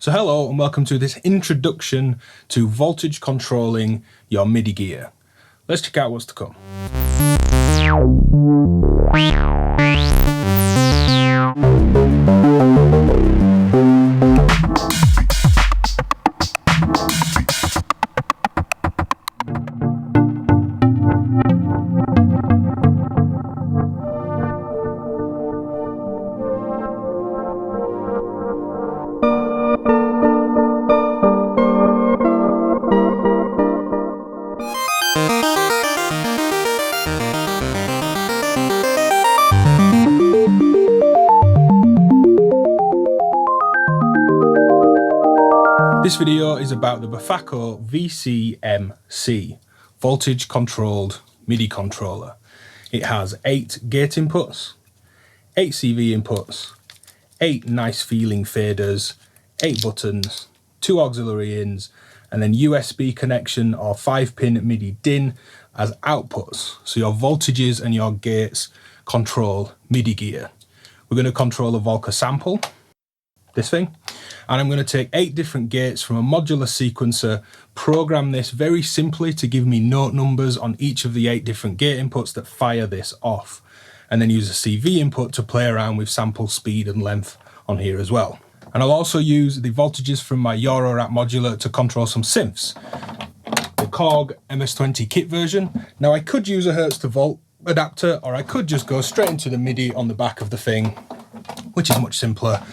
So hello and welcome to this introduction to voltage controlling your MIDI gear. Let's check out what's to come. This video is about the Befaco VCMC, voltage controlled MIDI controller. It has 8 gate inputs, 8 CV inputs, 8 nice feeling faders, 8 buttons, 2 auxiliary ins, and then USB connection or 5-pin MIDI DIN as outputs. So your voltages and your gates control MIDI gear. We're going to control a Volca Sample, this thing, and I'm going to take 8 different gates from a modular sequencer, program this very simply to give me note numbers on each of the 8 different gate inputs that fire this off, and then use a CV input to play around with sample speed and length on here as well. And I'll also use the voltages from my Eurorack modular to control some synths. The Korg MS-20 kit version. Now I could use a Hertz to volt adapter, or I could just go straight into the MIDI on the back of the thing, which is much simpler,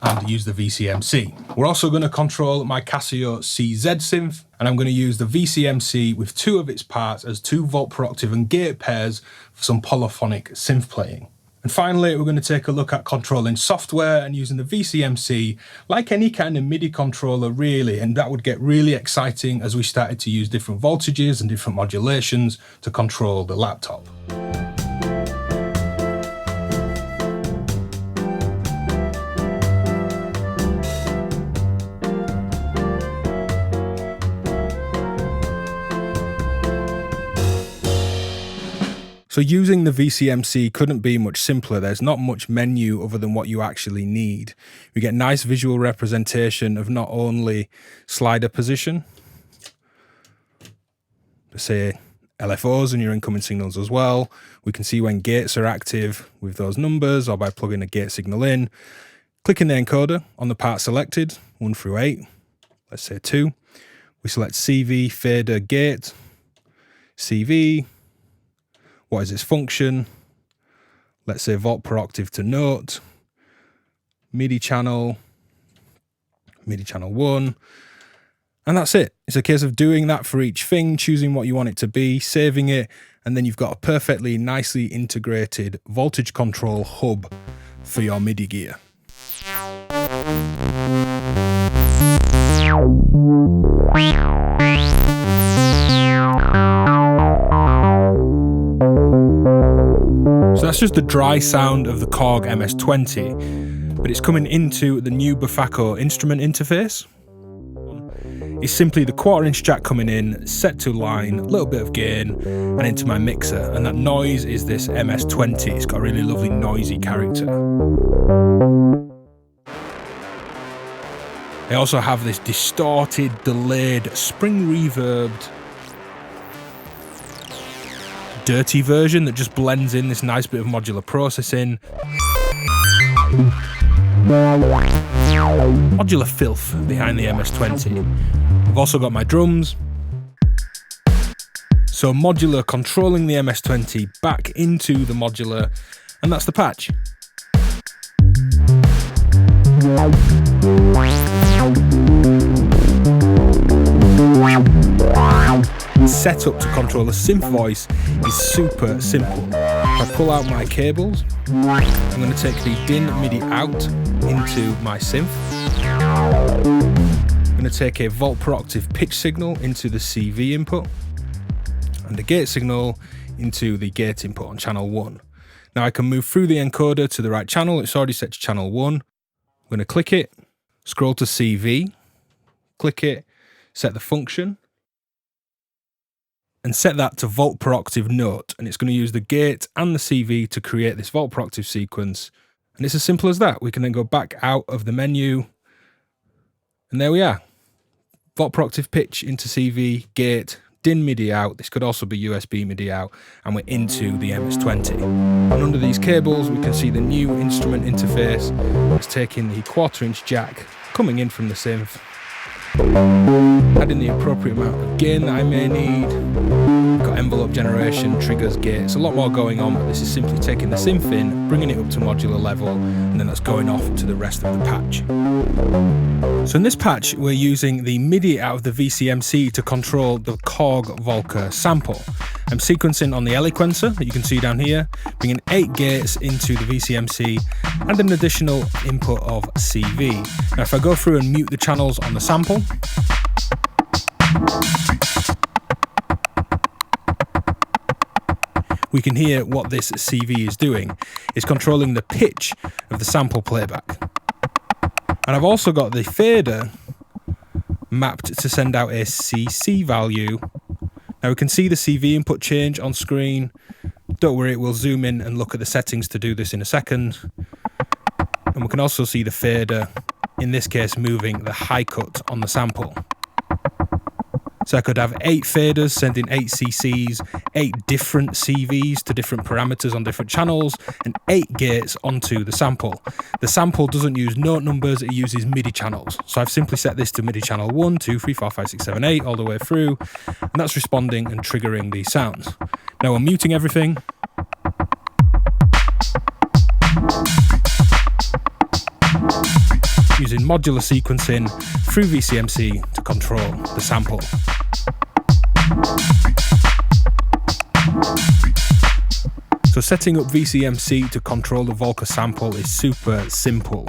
and use the VCMC. We're also going to control my Casio CZ synth, and I'm going to use the VCMC with 2 of its parts as 2 volt per octave and gate pairs for some polyphonic synth playing. And finally, we're going to take a look at controlling software and using the VCMC like any kind of MIDI controller really, and that would get really exciting as we started to use different voltages and different modulations to control the laptop. So using the VCMC couldn't be much simpler. There's not much menu other than what you actually need. You get nice visual representation of not only slider position, say LFOs and your incoming signals as well. We can see when gates are active with those numbers or by plugging a gate signal in. Clicking the encoder on the part selected, 1 through 8, let's say 2. We select CV, fader, gate, CV. What is its function? Let's say volt per octave to note, MIDI channel 1, and that's it. It's a case of doing that for each thing, choosing what you want it to be, saving it, and then you've got a perfectly nicely integrated voltage control hub for your MIDI gear. So that's just the dry sound of the Korg MS-20, but it's coming into the new Befaco instrument interface. It's simply the 1/4-inch jack coming in, set to line, a little bit of gain, and into my mixer, and that noise is this MS-20. It's got a really lovely noisy character. I also have this distorted, delayed, spring reverbed dirty version that just blends in this nice bit of modular processing. Modular filth behind the MS-20. I've also got my drums. So modular controlling the MS-20 back into the modular, and that's the patch. Setup to control a synth voice is super simple. If I pull out my cables, I'm going to take the DIN MIDI out into my synth. I'm going to take a volt per octave pitch signal into the CV input and a gate signal into the gate input on channel 1. Now I can move through the encoder to the right channel. It's already set to channel 1. I'm going to click it, scroll to CV, click it, set the function, and set that to volt per octave note, and it's going to use the gate and the CV to create this volt per octave sequence. And it's as simple as that. We can then go back out of the menu, And there we are. Volt per octave pitch into CV, gate, DIN MIDI out. This could also be USB MIDI out, and we're into the MS-20. And under these cables, we can see the new instrument interface. It's taking the 1/4" jack coming in from the synth, adding the appropriate amount of gain that I may need. Got envelope generation, triggers, gates, a lot more going on, but this is simply taking the synth in, bringing it up to modular level, and then that's going off to the rest of the patch. So in this patch, we're using the MIDI out of the VCMC to control the Korg Volca Sample. I'm sequencing on the Eloquencer that you can see down here, bringing 8 gates into the VCMC and an additional input of CV. Now if I go through and mute the channels on the sample, we can hear what this CV is doing. It's controlling the pitch of the sample playback. And I've also got the fader mapped to send out a CC value. Now we can see the CV input change on screen. Don't worry, we'll zoom in and look at the settings to do this in a second. And we can also see the fader, in this case, moving the high cut on the sample. So I could have 8 faders sending 8 CCs, 8 different CVs to different parameters on different channels, and 8 gates onto the sample. The sample doesn't use note numbers, it uses MIDI channels. So I've simply set this to MIDI channel 1, 2, 3, 4, 5, 6, 7, 8 all the way through, and that's responding and triggering these sounds. Now I'm muting everything. Using modular sequencing through VCMC to control the sample. So setting up VCMC to control the Volca sample is super simple.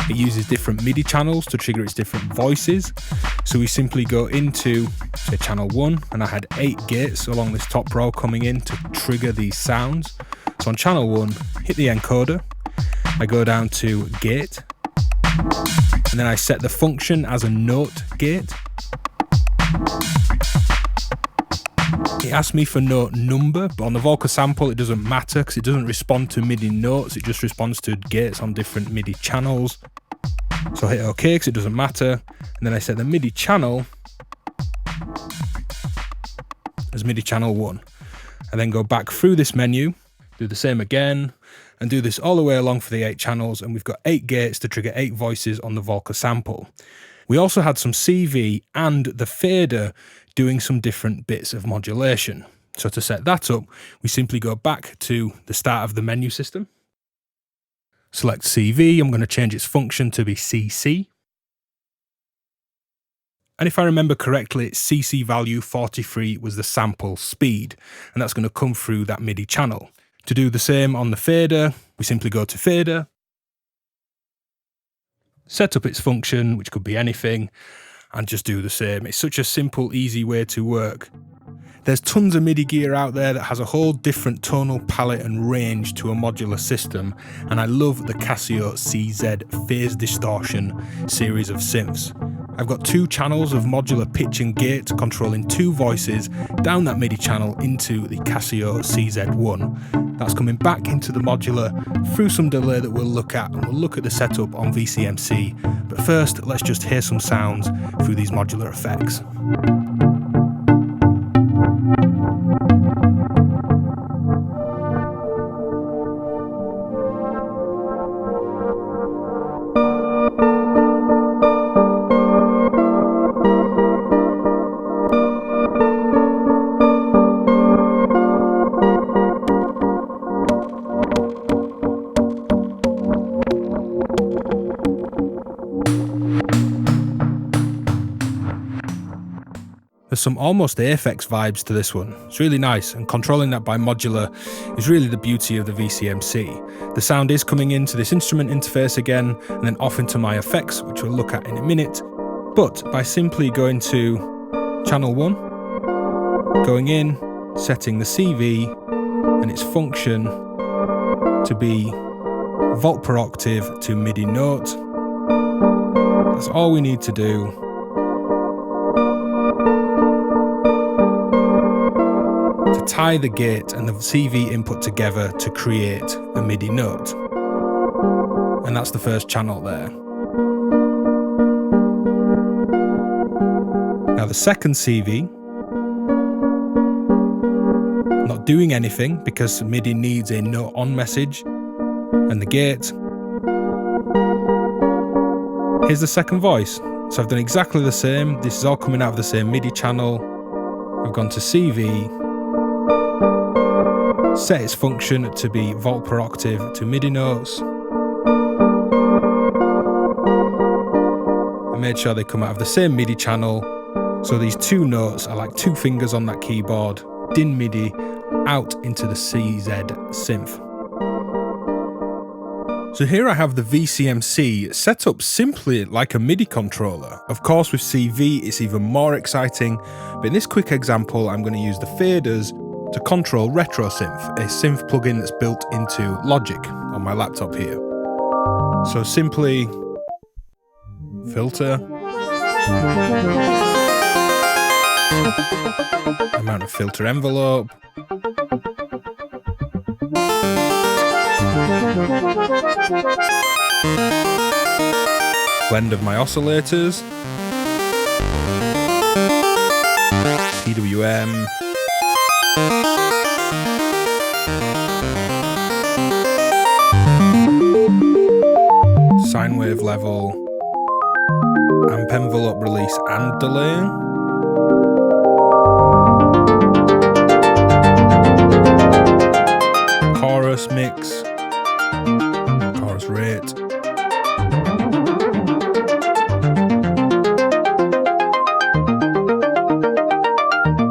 It uses different MIDI channels to trigger its different voices. So we simply go into, say, channel 1, and I had 8 gates along this top row coming in to trigger these sounds. So on channel 1, hit the encoder, I go down to gate, and then I set the function as a note gate. It asks me for note number, but on the Volca sample it doesn't matter because it doesn't respond to MIDI notes, it just responds to gates on different MIDI channels. So I hit OK because it doesn't matter, and then I set the MIDI channel as MIDI channel 1. I then go back through this menu, do the same again, and do this all the way along for the 8 channels, and we've got 8 gates to trigger 8 voices on the Volca sample. We also had some CV and the fader doing some different bits of modulation. So to set that up, we simply go back to the start of the menu system. Select CV, I'm going to change its function to be CC. And if I remember correctly, CC value 43 was the sample speed, and that's going to come through that MIDI channel. To do the same on the fader, we simply go to fader, set up its function, which could be anything, and just do the same. It's such a simple, easy way to work. There's tons of MIDI gear out there that has a whole different tonal palette and range to a modular system, and I love the Casio CZ phase distortion series of synths. I've got 2 channels of modular pitch and gate controlling 2 voices down that MIDI channel into the Casio CZ-1. That's coming back into the modular through some delay that we'll look at, and we'll look at the setup on VCMC. But first, let's just hear some sounds through these modular effects. There's some almost Aphex vibes to this one. It's really nice, and controlling that by modular is really the beauty of the VCMC. The sound is coming into this instrument interface again, and then off into my effects, which we'll look at in a minute. But by simply going to channel 1, going in, setting the CV and its function to be volt per octave to MIDI note, that's all we need to do. To tie the gate and the CV input together to create a MIDI note. And that's the first channel there. Now the second CV, not doing anything because MIDI needs a note on message, and the gate. Here's the second voice. So I've done exactly the same. This is all coming out of the same MIDI channel. I've gone to CV, set its function to be volt per octave to MIDI notes. I made sure they come out of the same MIDI channel. So these two notes are like two fingers on that keyboard, DIN MIDI, out into the CZ synth. So here I have the VCMC set up simply like a MIDI controller. Of course with CV it's even more exciting, but in this quick example I'm going to use the faders to control retro synth, a synth plugin that's built into Logic on my laptop here. So simply filter, amount of filter envelope, blend of my oscillators, PWM, sine wave level, amp envelope release and delay, chorus mix, chorus rate,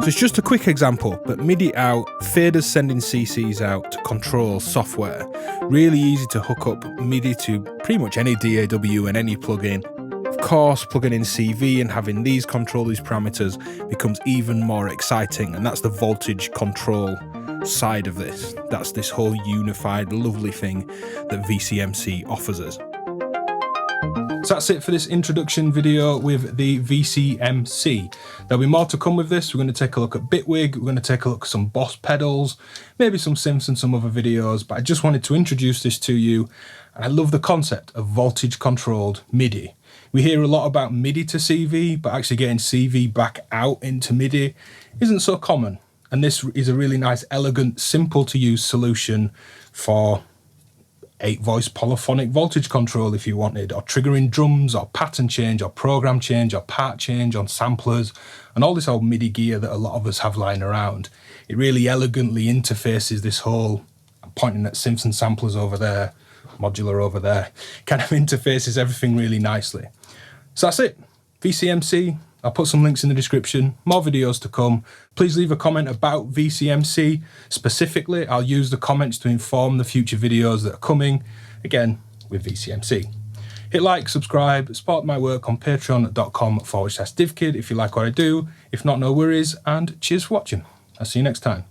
so it's just a quick example, but MIDI out, faders sending CCs out to control software. Really easy to hook up MIDI to pretty much any DAW and any plugin. Of course, plugging in CV and having these control these parameters becomes even more exciting, and that's the voltage control side of this. That's this whole unified, lovely thing that VCMC offers us. So that's it for this introduction video with the VCMC. There'll be more to come with this. We're going to take a look at Bitwig, we're going to take a look at some Boss pedals, maybe some synths and some other videos, but I just wanted to introduce this to you. And I love the concept of voltage controlled MIDI. We hear a lot about MIDI to CV, but actually getting CV back out into MIDI isn't so common. And this is a really nice, elegant, simple to use solution for 8-voice polyphonic voltage control if you wanted, or triggering drums, or pattern change, or program change, or part change on samplers, and all this old MIDI gear that a lot of us have lying around. It really elegantly interfaces this whole, I'm pointing at synths and samplers over there, modular over there, kind of interfaces everything really nicely. So that's it, VCMC. I'll put some links in the description, more videos to come. Please leave a comment about VCMC specifically. I'll use the comments to inform the future videos that are coming, again, with VCMC. Hit like, subscribe, support my work on patreon.com/DivKid if you like what I do. If not, no worries, and cheers for watching. I'll see you next time.